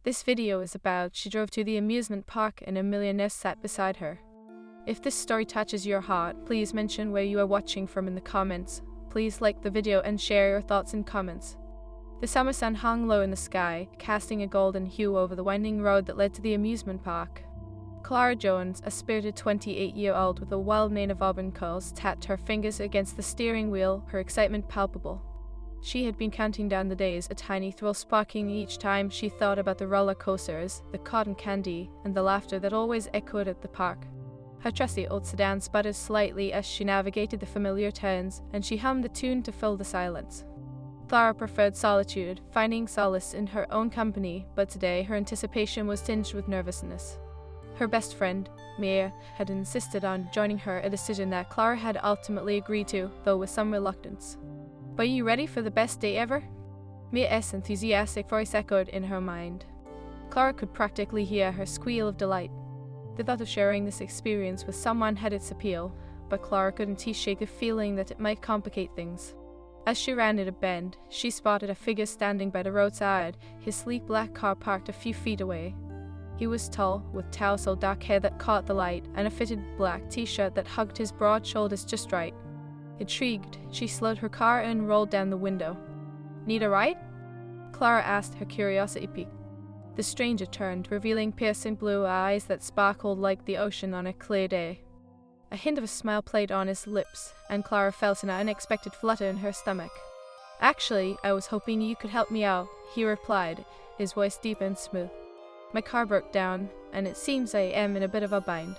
This video is about she drove to the amusement park and a millionaire sat beside her. If this story touches your heart, please mention where you are watching from in the comments. Please like the video and share your thoughts in comments. The summer sun hung low in the sky, casting a golden hue over the winding road that led to the amusement park. Clara Jones, a spirited 28-year-old with a wild mane of auburn curls, tapped her fingers against the steering wheel, her excitement palpable. She had been counting down the days, a tiny thrill sparking each time she thought about the roller coasters, the cotton candy, and the laughter that always echoed at the park. Her trusty old sedan sputtered slightly as she navigated the familiar turns, and she hummed the tune to fill the silence. Clara preferred solitude, finding solace in her own company, but today her anticipation was tinged with nervousness. Her best friend, Mia, had insisted on joining her, a decision that Clara had ultimately agreed to, though with some reluctance. "Are you ready for the best day ever?" Mia's enthusiastic voice echoed in her mind. Clara could practically hear her squeal of delight. The thought of sharing this experience with someone had its appeal, but Clara couldn't shake the feeling that it might complicate things. As she rounded a bend, she spotted a figure standing by the roadside, his sleek black car parked a few feet away. He was tall, with tousled dark hair that caught the light, and a fitted black t-shirt that hugged his broad shoulders just right. Intrigued, she slowed her car and rolled down the window. "Need a ride?" Clara asked, her curiosity piqued. The stranger turned, revealing piercing blue eyes that sparkled like the ocean on a clear day. A hint of a smile played on his lips, and Clara felt an unexpected flutter in her stomach. "Actually, I was hoping you could help me out," he replied, his voice deep and smooth. "My car broke down, and it seems I am in a bit of a bind."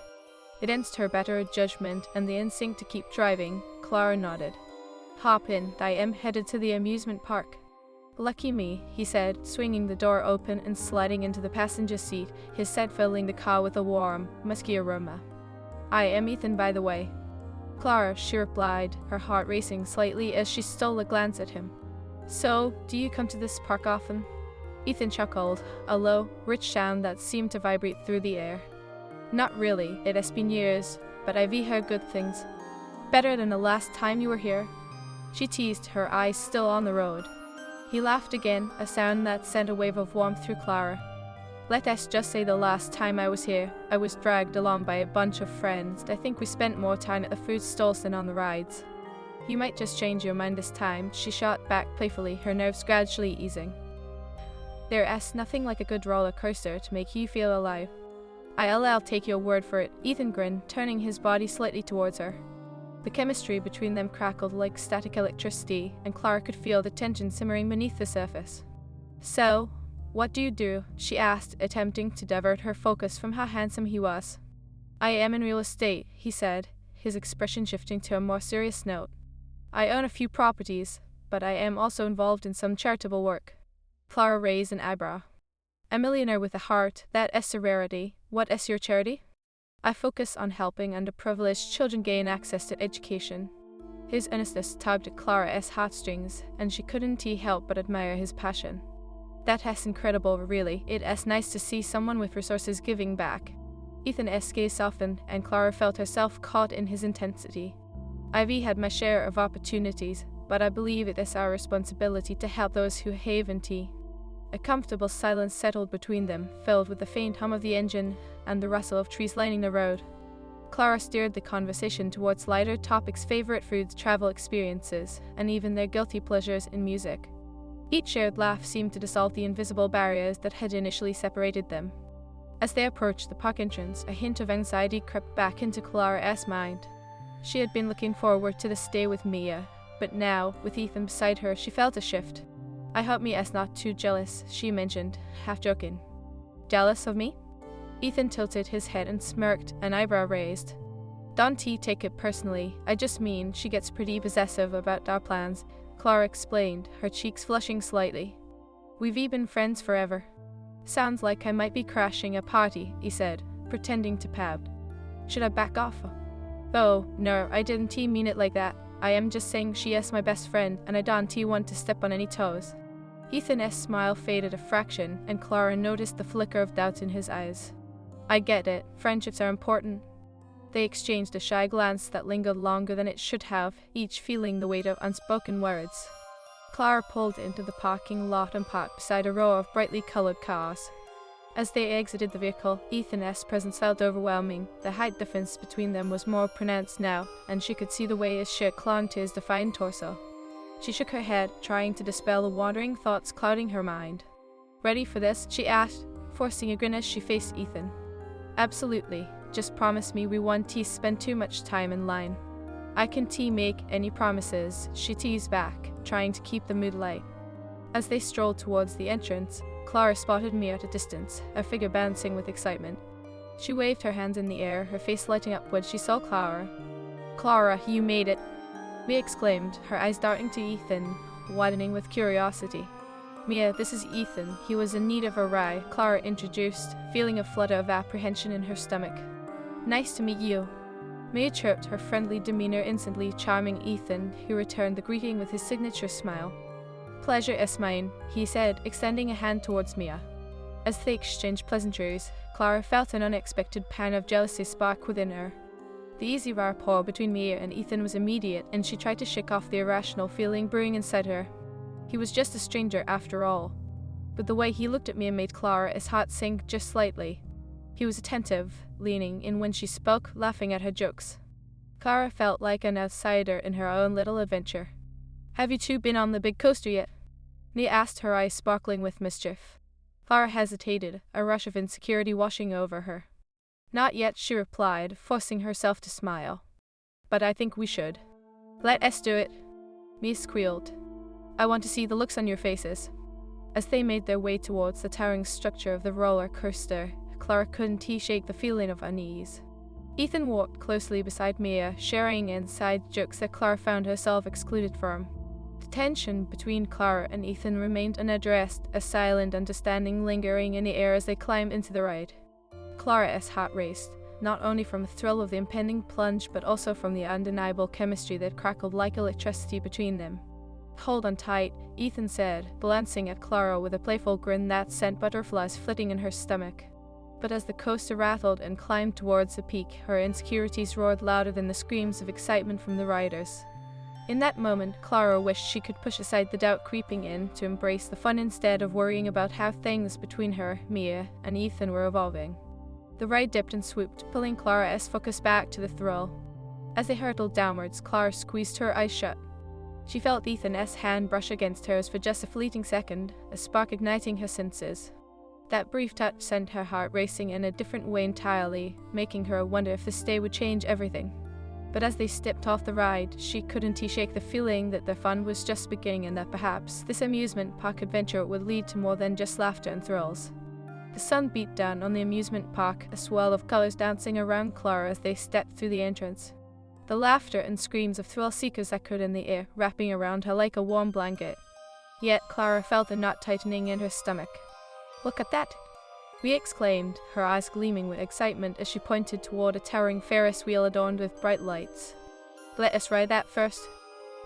Against her better judgment and the instinct to keep driving, Clara nodded. "Hop in, I am headed to the amusement park." "Lucky me," he said, swinging the door open and sliding into the passenger seat, his scent filling the car with a warm, musky aroma. "I am Ethan, by the way." "Clara," she replied, her heart racing slightly as she stole a glance at him. "So, do you come to this park often?" Ethan chuckled, a low, rich sound that seemed to vibrate through the air. "Not really, it has been years, but I've heard good things. Better than the last time you were here?" She teased, her eyes still on the road. He laughed again, a sound that sent a wave of warmth through Clara. "Let us just say the last time I was here, I was dragged along by a bunch of friends. I think we spent more time at the food stalls than on the rides." "You might just change your mind this time," she shot back playfully, her nerves gradually easing. "There is nothing like a good roller coaster to make you feel alive." "I'll take your word for it," Ethan grinned, turning his body slightly towards her. The chemistry between them crackled like static electricity, and Clara could feel the tension simmering beneath the surface. "So, what do you do?" she asked, attempting to divert her focus from how handsome he was. "I am in real estate," he said, his expression shifting to a more serious note. "I own a few properties, but I am also involved in some charitable work." Clara raised an eyebrow. "A millionaire with a heart, that is a rarity. What is your charity?" "I focus on helping underprivileged children gain access to education." His earnestness tugged at Clara's heartstrings, and she couldn't help but admire his passion. "That is incredible, really. It is nice to see someone with resources giving back." Ethan's gaze softened, and Clara felt herself caught in his intensity. "I've had my share of opportunities, but I believe it is our responsibility to help those who haven't." A comfortable silence settled between them, filled with the faint hum of the engine and the rustle of trees lining the road. Clara steered the conversation towards lighter topics: favorite foods, travel experiences, and even their guilty pleasures in music. Each shared laugh seemed to dissolve the invisible barriers that had initially separated them. As they approached the park entrance, a hint of anxiety crept back into Clara's mind. She had been looking forward to this day with Mia, but now, with Ethan beside her, she felt a shift. "I hope Mia's not too jealous," she mentioned, half joking. "Jealous of me?" Ethan tilted his head and smirked, an eyebrow raised. "Don't take it personally. I just mean she gets pretty possessive about our plans," Clara explained, her cheeks flushing slightly. "We've been friends forever." "Sounds like I might be crashing a party," he said, pretending to pout. "Should I back off?" "Oh, no, I didn't mean it like that. I am just saying she is my best friend, and I don't want to step on any toes." Ethan's smile faded a fraction, and Clara noticed the flicker of doubt in his eyes. "I get it. Friendships are important." They exchanged a shy glance that lingered longer than it should have, each feeling the weight of unspoken words. Clara pulled into the parking lot and parked beside a row of brightly colored cars. As they exited the vehicle, Ethan's presence felt overwhelming. The height difference between them was more pronounced now, and she could see the way his shirt clung to his defined torso. She shook her head, trying to dispel the wandering thoughts clouding her mind. "Ready for this?" she asked, forcing a grin as she faced Ethan. "Absolutely. Just promise me we won't spend too much time in line." "I can make any promises," she teased back, trying to keep the mood light. As they strolled towards the entrance, Clara spotted Mia at a distance, her figure bouncing with excitement. She waved her hands in the air, her face lighting up when she saw Clara. "Clara, you made it!" Mia exclaimed, her eyes darting to Ethan, widening with curiosity. "Mia, this is Ethan. He was in need of a ride," Clara introduced, feeling a flutter of apprehension in her stomach. "Nice to meet you." Mia chirped, her friendly demeanor instantly charming Ethan, who returned the greeting with his signature smile. "Pleasure is mine," he said, extending a hand towards Mia. As they exchanged pleasantries, Clara felt an unexpected pang of jealousy spark within her. The easy rapport between Mia and Ethan was immediate, and she tried to shake off the irrational feeling brewing inside her. He was just a stranger after all. But the way he looked at Mia made Clara's heart sink just slightly. He was attentive, leaning in when she spoke, laughing at her jokes. Clara felt like an outsider in her own little adventure. "Have you two been on the big coaster yet?" Mia asked, her eyes sparkling with mischief. Clara hesitated, a rush of insecurity washing over her. "Not yet," she replied, forcing herself to smile. "But I think we should." "Let us do it," Mia squealed. "I want to see the looks on your faces." As they made their way towards the towering structure of the roller coaster, Clara couldn't shake the feeling of unease. Ethan walked closely beside Mia, sharing inside jokes that Clara found herself excluded from. The tension between Clara and Ethan remained unaddressed, a silent understanding lingering in the air as they climbed into the ride. Clara's heart raced, not only from the thrill of the impending plunge but also from the undeniable chemistry that crackled like electricity between them. "Hold on tight," Ethan said, glancing at Clara with a playful grin that sent butterflies flitting in her stomach. But as the coaster rattled and climbed towards the peak, her insecurities roared louder than the screams of excitement from the riders. In that moment, Clara wished she could push aside the doubt creeping in to embrace the fun instead of worrying about how things between her, Mia, and Ethan were evolving. The ride dipped and swooped, pulling Clara's focus back to the thrill. As they hurtled downwards, Clara squeezed her eyes shut. She felt Ethan's hand brush against hers for just a fleeting second, a spark igniting her senses. That brief touch sent her heart racing in a different way entirely, making her wonder if this day would change everything. But as they stepped off the ride, she couldn't shake the feeling that their fun was just beginning and that perhaps this amusement park adventure would lead to more than just laughter and thrills. The sun beat down on the amusement park, a swirl of colors dancing around Clara as they stepped through the entrance. The laughter and screams of thrill-seekers echoed in the air, wrapping around her like a warm blanket. Yet Clara felt a knot tightening in her stomach. "Look at that!" Mia exclaimed, her eyes gleaming with excitement as she pointed toward a towering Ferris wheel adorned with bright lights. "Let us ride that first."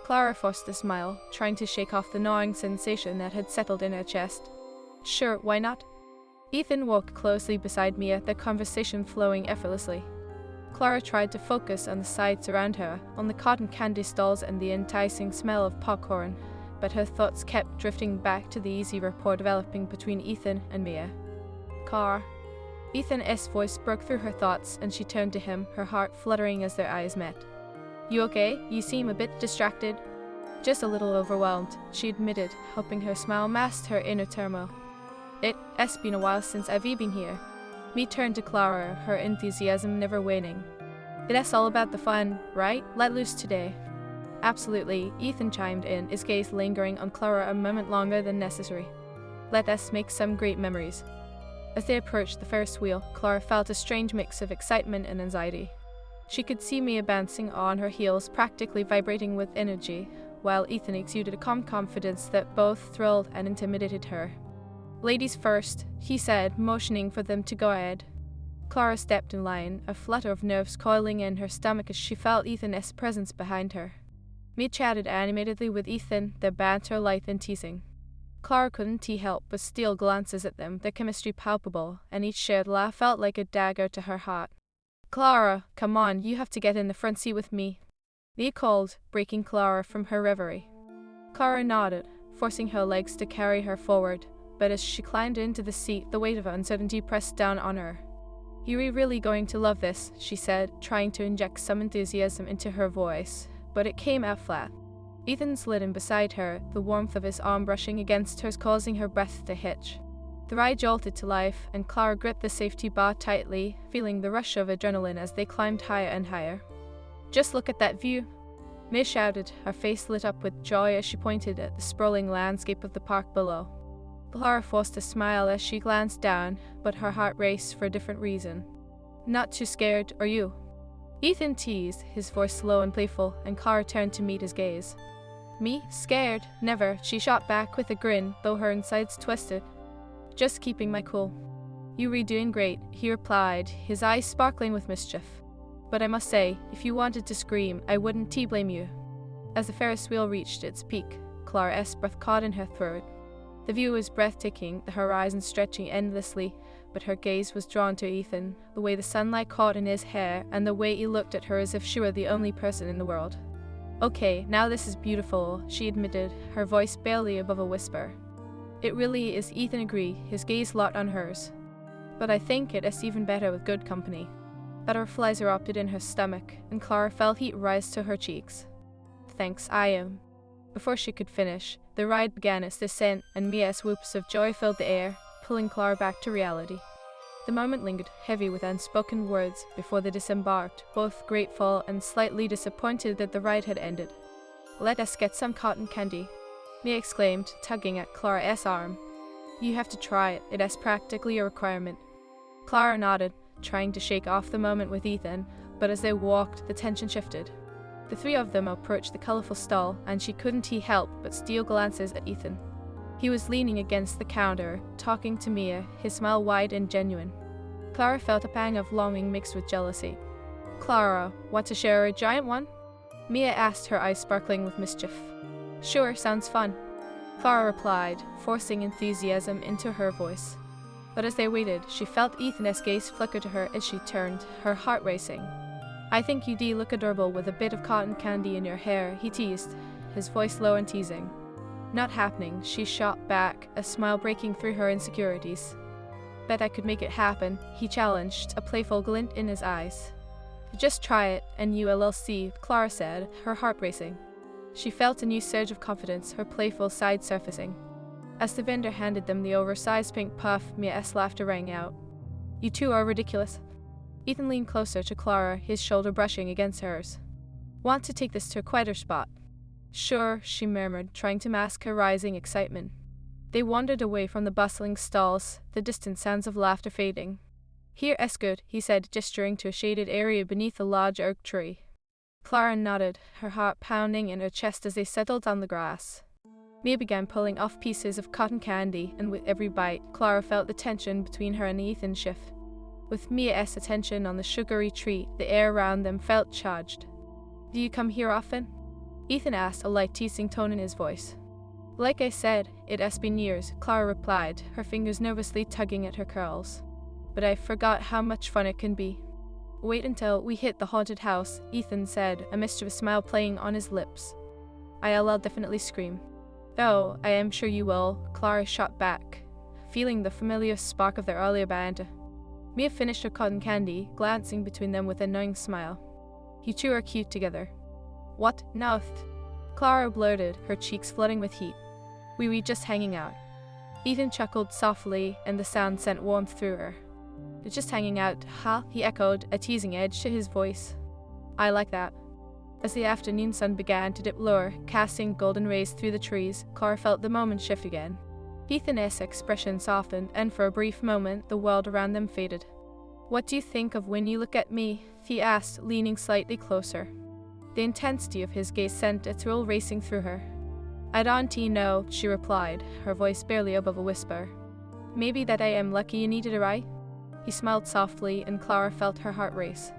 Clara forced a smile, trying to shake off the gnawing sensation that had settled in her chest. "Sure, why not?" Ethan walked closely beside Mia, their conversation flowing effortlessly. Clara tried to focus on the sights around her, on the cotton candy stalls and the enticing smell of popcorn, but her thoughts kept drifting back to the easy rapport developing between Ethan and Mia. "Car." Ethan's voice broke through her thoughts, and she turned to him, her heart fluttering as their eyes met. "You okay? You seem a bit distracted." "Just a little overwhelmed," she admitted, hoping her smile masked her inner turmoil. "It's been a while since I've been here." Mia turned to Clara, her enthusiasm never waning. "It's all about the fun, right? Let loose today." "Absolutely," Ethan chimed in, his gaze lingering on Clara a moment longer than necessary. "Let us make some great memories." As they approached the Ferris wheel, Clara felt a strange mix of excitement and anxiety. She could see Mia bouncing on her heels, practically vibrating with energy, while Ethan exuded a calm confidence that both thrilled and intimidated her. "Ladies first," he said, motioning for them to go ahead. Clara stepped in line, a flutter of nerves coiling in her stomach as she felt Ethan's presence behind her. Mia chatted animatedly with Ethan, their banter light and teasing. Clara couldn't help but steal glances at them, their chemistry palpable, and each shared laugh felt like a dagger to her heart. "Clara, come on, you have to get in the front seat with me," Mia called, breaking Clara from her reverie. Clara nodded, forcing her legs to carry her forward, but as she climbed into the seat, the weight of uncertainty pressed down on her. "You're really going to love this," she said, trying to inject some enthusiasm into her voice, but it came out flat. Ethan slid in beside her, the warmth of his arm brushing against hers causing her breath to hitch. The ride jolted to life, and Clara gripped the safety bar tightly, feeling the rush of adrenaline as they climbed higher and higher. "Just look at that view!" Mia shouted, her face lit up with joy as she pointed at the sprawling landscape of the park below. Clara forced a smile as she glanced down, but her heart raced for a different reason. "Not too scared, are you?" Ethan teased, his voice low and playful, and Clara turned to meet his gaze. "Me? Scared? Never," she shot back with a grin, though her insides twisted. "Just keeping my cool." "You were doing great," he replied, his eyes sparkling with mischief. "But I must say, if you wanted to scream, I wouldn't blame you." As the Ferris wheel reached its peak, Clara's breath caught in her throat. The view was breathtaking, the horizon stretching endlessly, but her gaze was drawn to Ethan, the way the sunlight caught in his hair, and the way he looked at her as if she were the only person in the world. "Okay, now this is beautiful," she admitted, her voice barely above a whisper. "It really is," Ethan agreed, his gaze locked on hers. "But I think it is even better with good company." Butterflies erupted in her stomach, and Clara felt heat rise to her cheeks. "Thanks, I am." Before she could finish, the ride began its descent, and Mia's whoops of joy filled the air, pulling Clara back to reality. The moment lingered, heavy with unspoken words, before they disembarked, both grateful and slightly disappointed that the ride had ended. "Let us get some cotton candy," Mia exclaimed, tugging at Clara's arm. "You have to try it, it is practically a requirement." Clara nodded, trying to shake off the moment with Ethan, but as they walked, the tension shifted. The three of them approached the colorful stall, and she couldn't help but steal glances at Ethan. He was leaning against the counter, talking to Mia, his smile wide and genuine. Clara felt a pang of longing mixed with jealousy. "Clara, want to share a giant one?" Mia asked, her eyes sparkling with mischief. "Sure, sounds fun," Clara replied, forcing enthusiasm into her voice. But as they waited, she felt Ethan's gaze flicker to her as she turned, her heart racing. "I think you do look adorable with a bit of cotton candy in your hair," he teased, his voice low and teasing. "Not happening," she shot back, a smile breaking through her insecurities. "Bet I could make it happen," he challenged, a playful glint in his eyes. "Just try it, and you'll see," Clara said, her heart racing. She felt a new surge of confidence, her playful side surfacing. As the vendor handed them the oversized pink puff, Mia's laughter rang out. "You two are ridiculous." Ethan leaned closer to Clara, his shoulder brushing against hers. "Want to take this to a quieter spot?" "Sure," she murmured, trying to mask her rising excitement. They wandered away from the bustling stalls, the distant sounds of laughter fading. "Here is good," he said, gesturing to a shaded area beneath a large oak tree. Clara nodded, her heart pounding in her chest as they settled on the grass. Mia began pulling off pieces of cotton candy, and with every bite, Clara felt the tension between her and Ethan shift. With Mia's attention on the sugary treat, the air around them felt charged. "Do you come here often?" Ethan asked, a light teasing tone in his voice. "Like I said, it has been years," Clara replied, her fingers nervously tugging at her curls. "But I forgot how much fun it can be." "Wait until we hit the haunted house," Ethan said, a mischievous smile playing on his lips. "I'll definitely scream." "Oh, I am sure you will," Clara shot back, feeling the familiar spark of their earlier banter. Mia finished her cotton candy, glancing between them with a knowing smile. "You two are cute together." "What? No," Clara blurted, her cheeks flooding with heat. We were just hanging out." Ethan chuckled softly, and the sound sent warmth through her. "Just hanging out, huh?" he echoed, a teasing edge to his voice. "I like that." As the afternoon sun began to dip lower, casting golden rays through the trees, Clara felt the moment shift again. Ethan's expression softened, and for a brief moment, the world around them faded. "What do you think of when you look at me?" he asked, leaning slightly closer. The intensity of his gaze sent a thrill racing through her. "I don't know," she replied, her voice barely above a whisper. "Maybe that I am lucky you needed a ride?" He smiled softly, and Clara felt her heart race.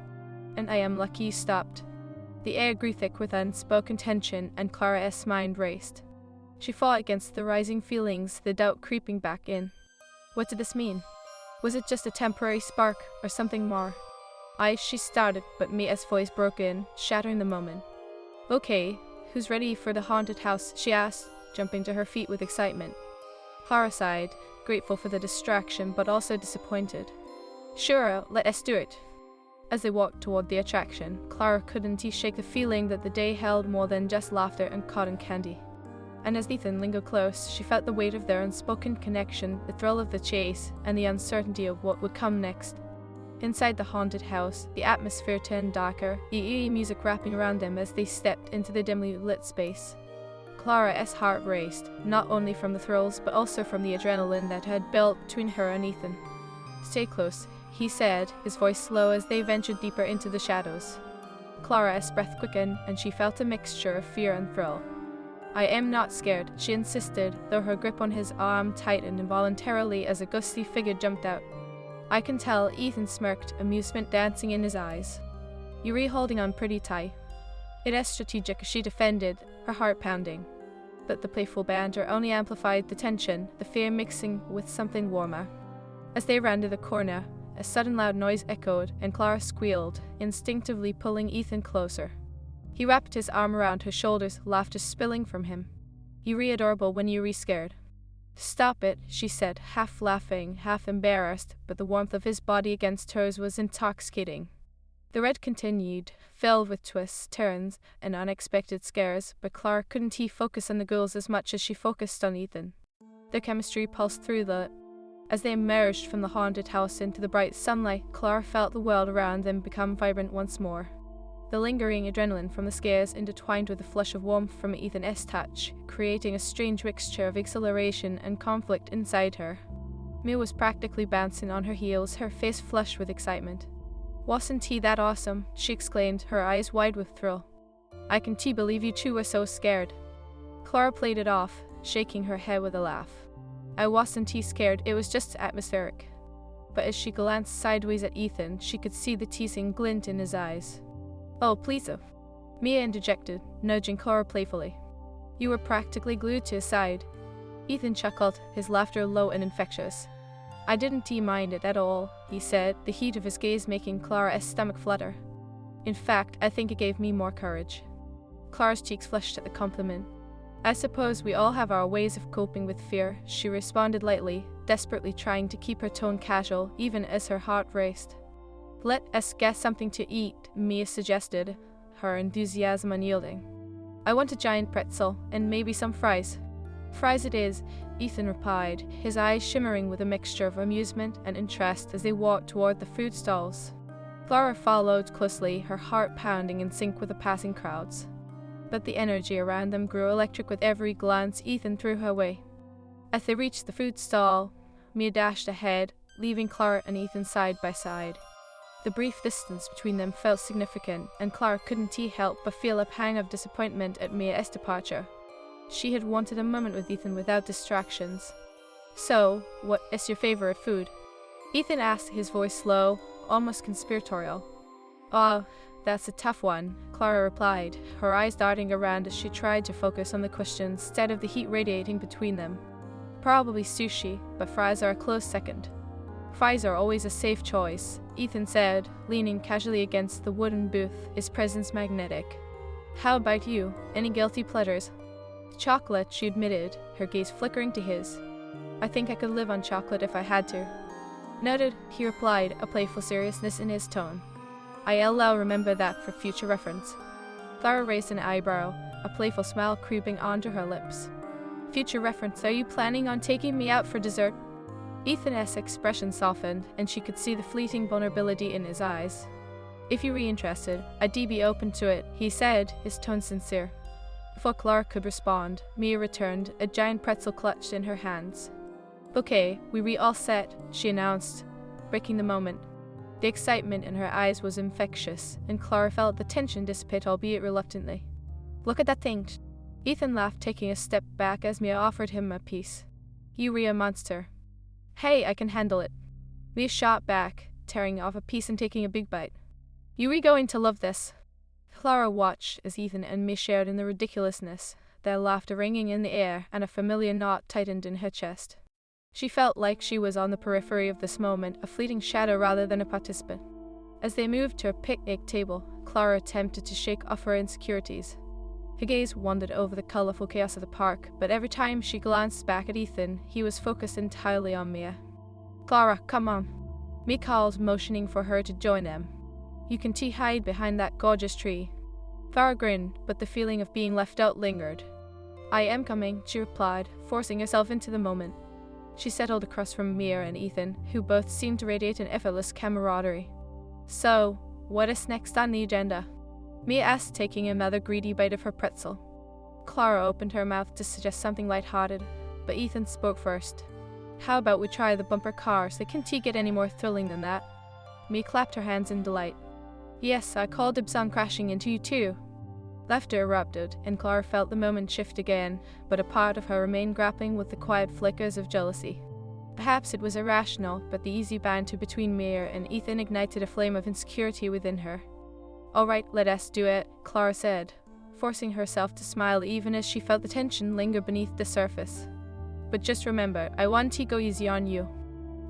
"And I am lucky you stopped." The air grew thick with unspoken tension, and Clara's mind raced. She fought against the rising feelings, the doubt creeping back in. What did this mean? Was it just a temporary spark, or something more? She started, but Mia's voice broke in, shattering the moment. "Okay, who's ready for the haunted house?" she asked, jumping to her feet with excitement. Clara sighed, grateful for the distraction but also disappointed. Sure, let us do it. As they walked toward the attraction, Clara couldn't shake the feeling that the day held more than just laughter and cotton candy. And as Ethan lingered close, she felt the weight of their unspoken connection, the thrill of the chase, and the uncertainty of what would come next. Inside the haunted house, the atmosphere turned darker, the eerie music wrapping around them as they stepped into the dimly lit space. Clara's heart raced, not only from the thrills but also from the adrenaline that had built between her and Ethan. Stay close, he said, his voice slow as they ventured deeper into the shadows. Clara's breath quickened, and she felt a mixture of fear and thrill. I am not scared, she insisted, though her grip on his arm tightened involuntarily as a ghostly figure jumped out. I can tell, Ethan smirked, amusement dancing in his eyes. You're holding on pretty tight. It is strategic, she defended, her heart pounding. But the playful banter only amplified the tension, the fear mixing with something warmer. As they rounded the corner, a sudden loud noise echoed, and Clara squealed, instinctively pulling Ethan closer. He wrapped his arm around her shoulders, laughter spilling from him. You're adorable when you're scared. Stop it, she said, half laughing, half embarrassed, but the warmth of his body against hers was intoxicating. The ride continued, filled with twists, turns, and unexpected scares, but Clara couldn't focus on the girls as much as she focused on Ethan. Their chemistry pulsed through the... As they emerged from the haunted house into the bright sunlight, Clara felt the world around them become vibrant once more. The lingering adrenaline from the scares intertwined with a flush of warmth from Ethan's touch, creating a strange mixture of exhilaration and conflict inside her. Mia was practically bouncing on her heels, her face flushed with excitement. Wasn't he that awesome? She exclaimed, her eyes wide with thrill. I can't believe you two were so scared. Clara played it off, shaking her head with a laugh. I wasn't scared, it was just atmospheric. But as she glanced sideways at Ethan, she could see the teasing glint in his eyes. Oh, please. Mia interjected, nudging Clara playfully. You were practically glued to his side. Ethan chuckled, his laughter low and infectious. I didn't mind it at all, he said, the heat of his gaze making Clara's stomach flutter. In fact, I think it gave me more courage. Clara's cheeks flushed at the compliment. I suppose we all have our ways of coping with fear, she responded lightly, desperately trying to keep her tone casual, even as her heart raced. Let us get something to eat, Mia suggested, her enthusiasm unyielding. I want a giant pretzel, and maybe some fries. Fries it is, Ethan replied, his eyes shimmering with a mixture of amusement and interest as they walked toward the food stalls. Clara followed closely, her heart pounding in sync with the passing crowds. But the energy around them grew electric with every glance Ethan threw her way. As they reached the food stall, Mia dashed ahead, leaving Clara and Ethan side by side. The brief distance between them felt significant, and Clara couldn't help but feel a pang of disappointment at Mia's departure. She had wanted a moment with Ethan without distractions. So, what is your favorite food? Ethan asked, his voice slow, almost conspiratorial. Oh, that's a tough one, Clara replied, her eyes darting around as she tried to focus on the question instead of the heat radiating between them. Probably sushi, but fries are a close second. Fries are always a safe choice, Ethan said, leaning casually against the wooden booth, his presence magnetic. How about you? Any guilty pleasures? Chocolate, she admitted, her gaze flickering to his. I think I could live on chocolate if I had to. Noted, he replied, a playful seriousness in his tone. I'll remember that for future reference. Clara raised an eyebrow, a playful smile creeping onto her lips. Future reference, are you planning on taking me out for dessert? Ethan's expression softened, and she could see the fleeting vulnerability in his eyes. If you're interested, I'd be open to it, he said, his tone sincere. Before Clara could respond, Mia returned, a giant pretzel clutched in her hands. Okay, we all set, she announced, breaking the moment. The excitement in her eyes was infectious, and Clara felt the tension dissipate, albeit reluctantly. Look at that thing. Ethan laughed, taking a step back as Mia offered him a piece. You're a monster. Hey, I can handle it. Mia shot back, tearing off a piece and taking a big bite. You're going to love this. Clara watched as Ethan and Mia shared in the ridiculousness, their laughter ringing in the air, and a familiar knot tightened in her chest. She felt like she was on the periphery of this moment, a fleeting shadow rather than a participant. As they moved to a picnic table, Clara attempted to shake off her insecurities. Her gaze wandered over the colourful chaos of the park, but every time she glanced back at Ethan, he was focused entirely on Mia. "Clara, come on," Mia called, motioning for her to join them. "You can hide behind that gorgeous tree." Clara grinned, but the feeling of being left out lingered. "I am coming," she replied, forcing herself into the moment. She settled across from Mia and Ethan, who both seemed to radiate an effortless camaraderie. "So, what is next on the agenda?" Mia asked, taking another greedy bite of her pretzel. Clara opened her mouth to suggest something lighthearted, but Ethan spoke first. "How about we try the bumper cars? They can't get any more thrilling than that." Mia clapped her hands in delight. "Yes, I called dibs on crashing into you too." Laughter erupted, and Clara felt the moment shift again, but a part of her remained grappling with the quiet flickers of jealousy. Perhaps it was irrational, but the easy banter between Mia and Ethan ignited a flame of insecurity within her. "All right, let us do it," Clara said, forcing herself to smile even as she felt the tension linger beneath the surface. "But just remember, I want to go easy on you."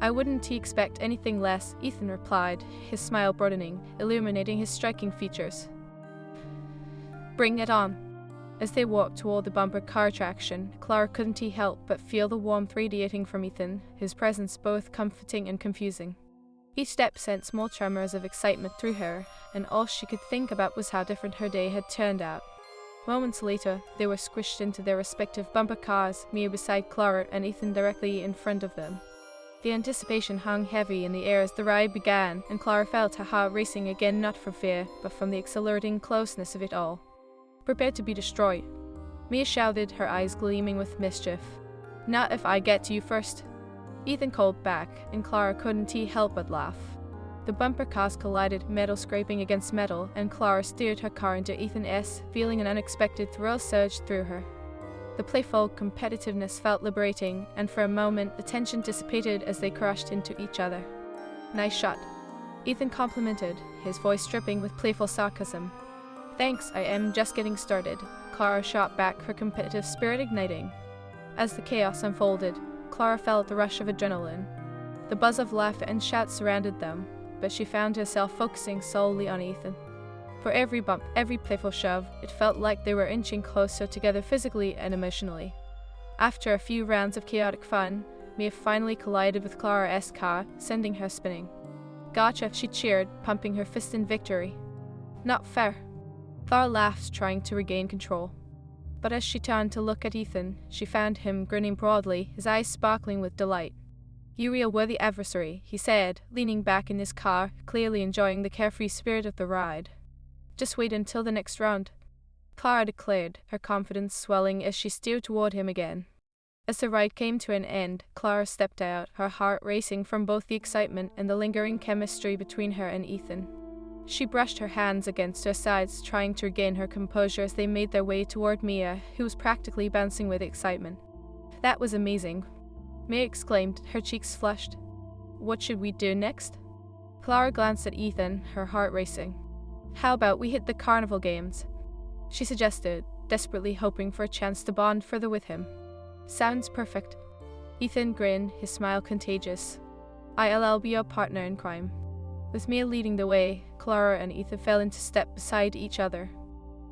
"I wouldn't expect anything less," Ethan replied, his smile broadening, illuminating his striking features. "Bring it on." As they walked toward the bumper car attraction, Clara couldn't help but feel the warmth radiating from Ethan, his presence both comforting and confusing. Each step sent small tremors of excitement through her, and all she could think about was how different her day had turned out. Moments later, they were squished into their respective bumper cars, Mia beside Clara and Ethan directly in front of them. The anticipation hung heavy in the air as the ride began, and Clara felt her heart racing again, not from fear, but from the exhilarating closeness of it all. "Prepared to be destroyed," Mia shouted, her eyes gleaming with mischief. "Not if I get to you first." Ethan called back, and Clara couldn't help but laugh. The bumper cars collided, metal scraping against metal, and Clara steered her car into Ethan's, feeling an unexpected thrill surge through her. The playful competitiveness felt liberating, and for a moment the tension dissipated as they crashed into each other. "Nice shot," Ethan complimented, his voice dripping with playful sarcasm. "Thanks, I am just getting started," Clara shot back, her competitive spirit igniting. As the chaos unfolded, Clara felt the rush of adrenaline. The buzz of laughter and shouts surrounded them, but she found herself focusing solely on Ethan. For every bump, every playful shove, it felt like they were inching closer together physically and emotionally. After a few rounds of chaotic fun, Mia finally collided with Clara's car, sending her spinning. "Gotcha," she cheered, pumping her fist in victory. "Not fair." Clara laughed, trying to regain control. But as she turned to look at Ethan, she found him grinning broadly, his eyes sparkling with delight. "You're a worthy adversary," he said, leaning back in his car, clearly enjoying the carefree spirit of the ride. "Just wait until the next round," Clara declared, her confidence swelling as she steered toward him again. As the ride came to an end, Clara stepped out, her heart racing from both the excitement and the lingering chemistry between her and Ethan. She brushed her hands against her sides, trying to regain her composure as they made their way toward Mia, who was practically bouncing with excitement. "That was amazing," Mia exclaimed, her cheeks flushed. "What should we do next?" Clara glanced at Ethan, her heart racing. "How about we hit the carnival games?" she suggested, desperately hoping for a chance to bond further with him. "Sounds perfect." Ethan grinned, his smile contagious. "I'll be your partner in crime." With Mia leading the way, Clara and Ethan fell into step beside each other.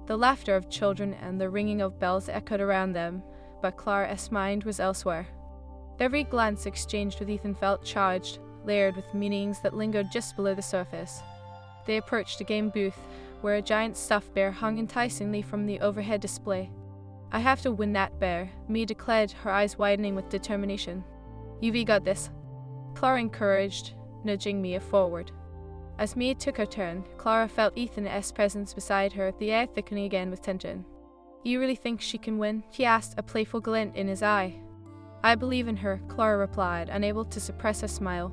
The laughter of children and the ringing of bells echoed around them, but Clara's mind was elsewhere. Every glance exchanged with Ethan felt charged, layered with meanings that lingered just below the surface. They approached a game booth, where a giant stuffed bear hung enticingly from the overhead display. "I have to win that bear," Mia declared, her eyes widening with determination. "You've got this," Clara encouraged, nudging Mia forward. As Mia took her turn, Clara felt Ethan's presence beside her, the air thickening again with tension. "You really think she can win?" he asked, a playful glint in his eye. "I believe in her," Clara replied, unable to suppress a smile.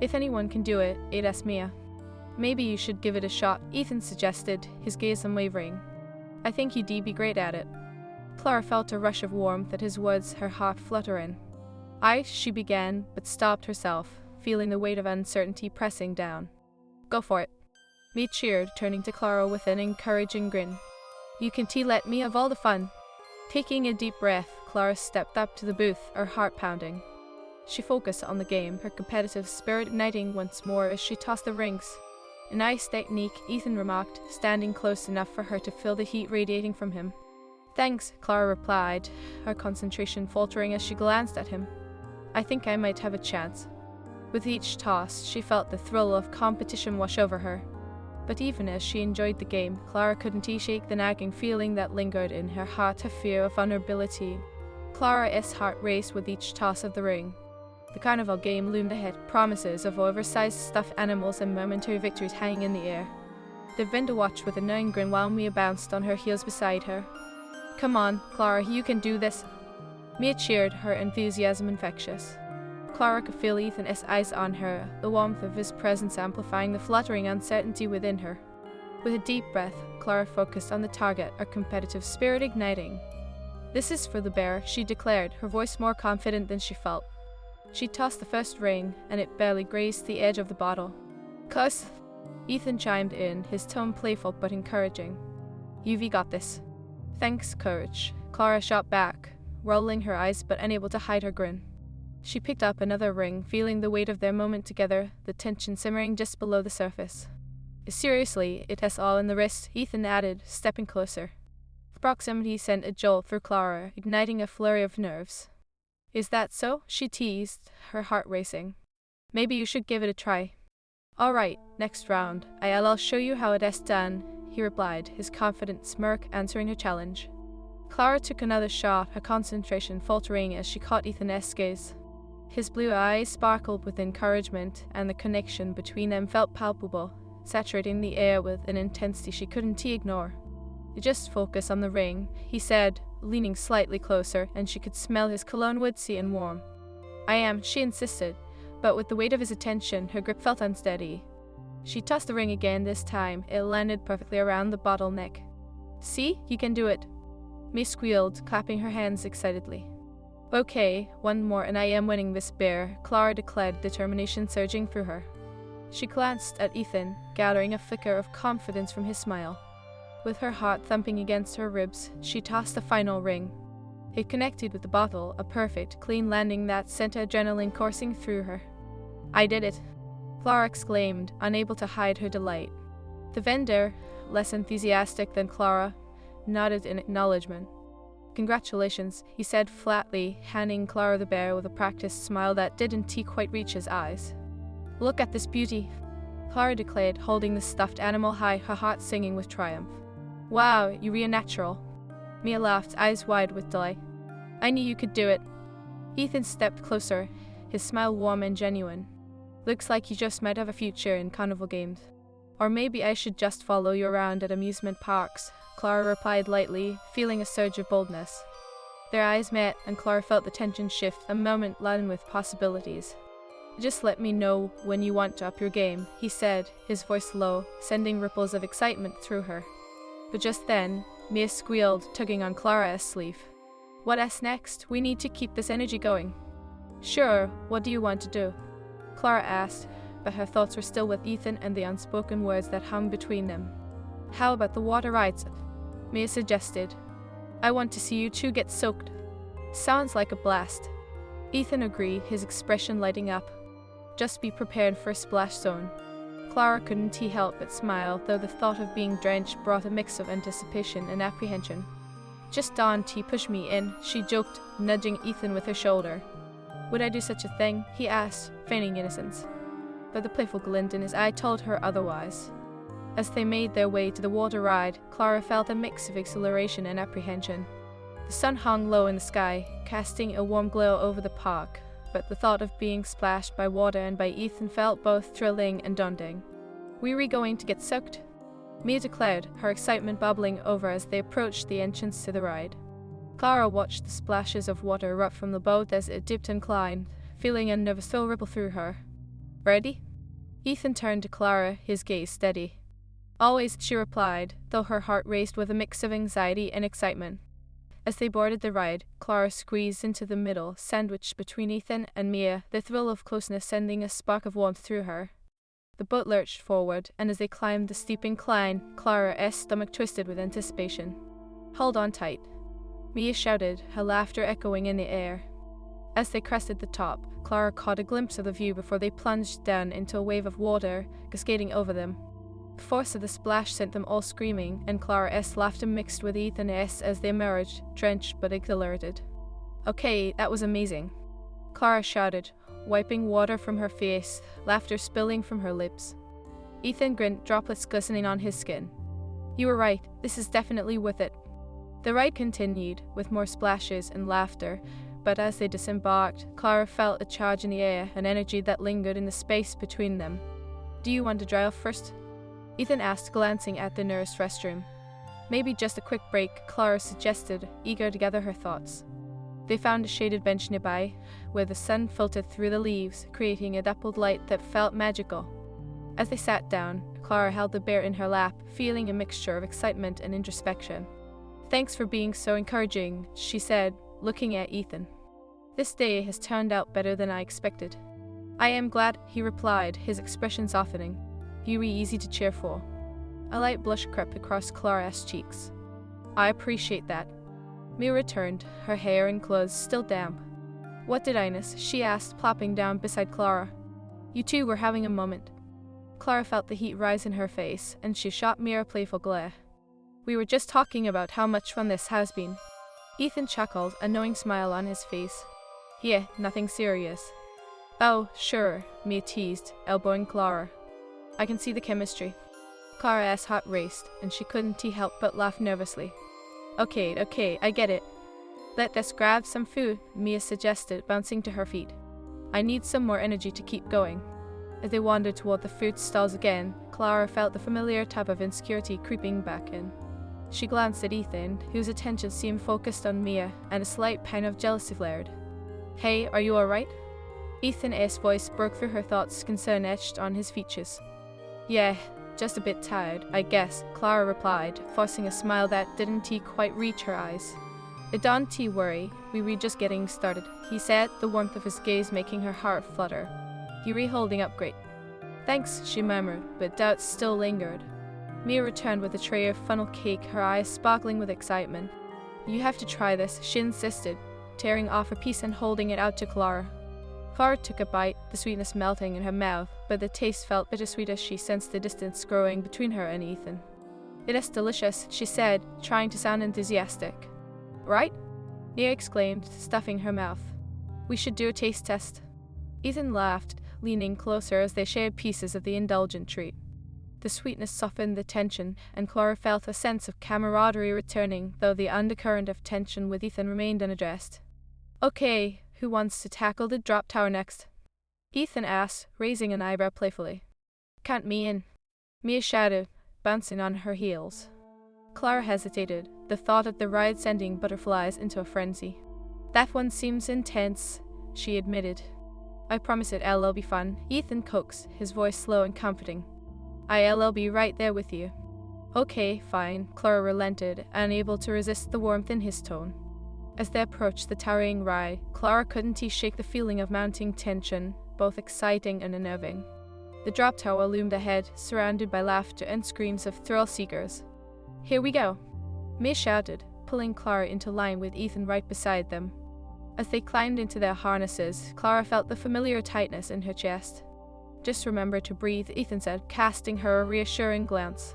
"If anyone can do it, it's Mia." "Maybe you should give it a shot," Ethan suggested, his gaze unwavering. "I think you'd be great at it." Clara felt a rush of warmth at his words, her heart fluttering. She began, but stopped herself, feeling the weight of uncertainty pressing down. "Go for it," Mia cheered, turning to Clara with an encouraging grin. "You can let me have all the fun." Taking a deep breath, Clara stepped up to the booth, her heart pounding. She focused on the game, her competitive spirit igniting once more as she tossed the rings. "A nice technique," Ethan remarked, standing close enough for her to feel the heat radiating from him. Thanks, Clara replied, her concentration faltering as she glanced at him. I think I might have a chance. With each toss, she felt the thrill of competition wash over her. But even as she enjoyed the game, Clara couldn't shake the nagging feeling that lingered in her heart, a fear of vulnerability. Clara's heart raced with each toss of the ring. The carnival game loomed ahead, promises of oversized stuffed animals and momentary victories hanging in the air. The vendor watched with a knowing grin while Mia bounced on her heels beside her. Come on, Clara, you can do this. Mia cheered, her enthusiasm infectious. Clara could feel Ethan's eyes on her, the warmth of his presence amplifying the fluttering uncertainty within her. With a deep breath, Clara focused on the target, her competitive spirit igniting. This is for the bear, she declared, her voice more confident than she felt. She tossed the first ring, and it barely grazed the edge of the bottle. Cuss! Ethan chimed in, his tone playful but encouraging. You've got this. Thanks, courage, Clara shot back, rolling her eyes but unable to hide her grin. She picked up another ring, feeling the weight of their moment together, the tension simmering just below the surface. Seriously, it has all in the wrist, Ethan added, stepping closer. Proximity sent a jolt through Clara, igniting a flurry of nerves. Is that so? She teased, her heart racing. Maybe you should give it a try. All right, next round. I'll show you how it is done, he replied, his confident smirk answering her challenge. Clara took another shot, her concentration faltering as she caught Ethan's gaze. His blue eyes sparkled with encouragement, and the connection between them felt palpable, saturating the air with an intensity she couldn't ignore. Just focus on the ring, he said, leaning slightly closer, and she could smell his cologne woodsy and warm. I am, she insisted, but with the weight of his attention, her grip felt unsteady. She tossed the ring again this time, it landed perfectly around the bottleneck. See, you can do it. Mia squealed, clapping her hands excitedly. Okay, one more and I am winning this bear, Clara declared, determination surging through her. She glanced at Ethan, gathering a flicker of confidence from his smile. With her heart thumping against her ribs, she tossed the final ring. It connected with the bottle, a perfect, clean landing that sent adrenaline coursing through her. I did it, Clara exclaimed, unable to hide her delight. The vendor, less enthusiastic than Clara, nodded in acknowledgement. Congratulations, he said flatly, handing Clara the bear with a practiced smile that didn't quite reach his eyes. Look at this beauty, Clara declared, holding the stuffed animal high, her heart singing with triumph. Wow, you're natural. Mia laughed, eyes wide with delight. I knew you could do it. Ethan stepped closer, his smile warm and genuine. Looks like you just might have a future in carnival games. Or maybe I should just follow you around at amusement parks, Clara replied lightly, feeling a surge of boldness. Their eyes met, and Clara felt the tension shift, a moment laden with possibilities. Just let me know when you want to up your game, he said, his voice low, sending ripples of excitement through her. But just then, Mia squealed, tugging on Clara's sleeve. What's next? We need to keep this energy going. Sure, what do you want to do? Clara asked, but her thoughts were still with Ethan and the unspoken words that hung between them. How about the water rides? Mia suggested. I want to see you two get soaked. Sounds like a blast. Ethan agreed, his expression lighting up. Just be prepared for a splash zone. Clara couldn't help but smile, though the thought of being drenched brought a mix of anticipation and apprehension. Just don't push me in, she joked, nudging Ethan with her shoulder. Would I do such a thing? He asked, feigning innocence. But the playful glint in his eye told her otherwise. As they made their way to the water ride, Clara felt a mix of exhilaration and apprehension. The sun hung low in the sky, casting a warm glow over the park, but the thought of being splashed by water and by Ethan felt both thrilling and daunting. Were we going to get soaked? Mia declared, her excitement bubbling over as they approached the entrance to the ride. Clara watched the splashes of water erupt from the boat as it dipped and climbed, feeling a nervous thrill ripple through her. Ready? Ethan turned to Clara, his gaze steady. Always, she replied, though her heart raced with a mix of anxiety and excitement. As they boarded the ride, Clara squeezed into the middle, sandwiched between Ethan and Mia, the thrill of closeness sending a spark of warmth through her. The boat lurched forward, and as they climbed the steep incline, Clara's stomach twisted with anticipation. Hold on tight, Mia shouted, her laughter echoing in the air. As they crested the top, Clara caught a glimpse of the view before they plunged down into a wave of water, cascading over them. The force of the splash sent them all screaming, and Clara's laughter mixed with Ethan's as they emerged, drenched but exhilarated. "Okay, that was amazing," Clara shouted, wiping water from her face, laughter spilling from her lips. Ethan grinned, droplets glistening on his skin. "You were right, this is definitely worth it." The ride continued, with more splashes and laughter, but as they disembarked, Clara felt a charge in the air, an energy that lingered in the space between them. "Do you want to dry off first?" Ethan asked, glancing at the nearest restroom. "Maybe just a quick break," Clara suggested, eager to gather her thoughts. They found a shaded bench nearby, where the sun filtered through the leaves, creating a dappled light that felt magical. As they sat down, Clara held the bear in her lap, feeling a mixture of excitement and introspection. "Thanks for being so encouraging," she said, looking at Ethan. "This day has turned out better than I expected." "I am glad," he replied, his expression softening. "You were easy to cheer for." A light blush crept across Clara's cheeks. "I appreciate that." Mia returned, her hair and clothes still damp. "What did Ines?" she asked, plopping down beside Clara. "You two were having a moment." Clara felt the heat rise in her face, and she shot Mia a playful glare. "We were just talking about how much fun this has been." Ethan chuckled, a knowing smile on his face. "Yeah, nothing serious." "Oh, sure," Mia teased, elbowing Clara. "I can see the chemistry." Clara's heart raced, and she couldn't help but laugh nervously. Okay, I get it." "Let us grab some food," Mia suggested, bouncing to her feet. "I need some more energy to keep going." As they wandered toward the food stalls again, Clara felt the familiar type of insecurity creeping back in. She glanced at Ethan, whose attention seemed focused on Mia, and a slight pang of jealousy flared. "Hey, are you alright?" Ethan's voice broke through her thoughts, concern etched on his features. "Yeah, just a bit tired, I guess," Clara replied, forcing a smile that didn't quite reach her eyes. "Don't worry, we were just getting started," he said, the warmth of his gaze making her heart flutter. "You're holding up great." "Thanks," she murmured, but doubts still lingered. Mia returned with a tray of funnel cake, her eyes sparkling with excitement. "You have to try this," she insisted, tearing off a piece and holding it out to Clara. Clara took a bite, the sweetness melting in her mouth, but the taste felt bittersweet as she sensed the distance growing between her and Ethan. "It is delicious," she said, trying to sound enthusiastic. "Right?" Mia exclaimed, stuffing her mouth. "We should do a taste test." Ethan laughed, leaning closer as they shared pieces of the indulgent treat. The sweetness softened the tension, and Clara felt a sense of camaraderie returning, though the undercurrent of tension with Ethan remained unaddressed. "Okay, who wants to tackle the drop tower next?" Ethan asked, raising an eyebrow playfully. "Count me in," Mia shouted, bouncing on her heels. Clara hesitated, the thought of the ride sending butterflies into a frenzy. "That one seems intense," she admitted. "I promise it'll be fun," Ethan coaxed, his voice slow and comforting. "I'll be right there with you." "Okay, fine," Clara relented, unable to resist the warmth in his tone. As they approached the towering ride, Clara couldn't shake the feeling of mounting tension, both exciting and unnerving. The drop tower loomed ahead, surrounded by laughter and screams of thrill seekers. "Here we go," Mia shouted, pulling Clara into line with Ethan right beside them. As they climbed into their harnesses, Clara felt the familiar tightness in her chest. "Just remember to breathe," Ethan said, casting her a reassuring glance.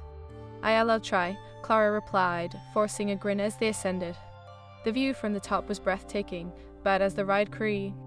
"I'll try," Clara replied, forcing a grin as they ascended. The view from the top was breathtaking, but as the ride creaked,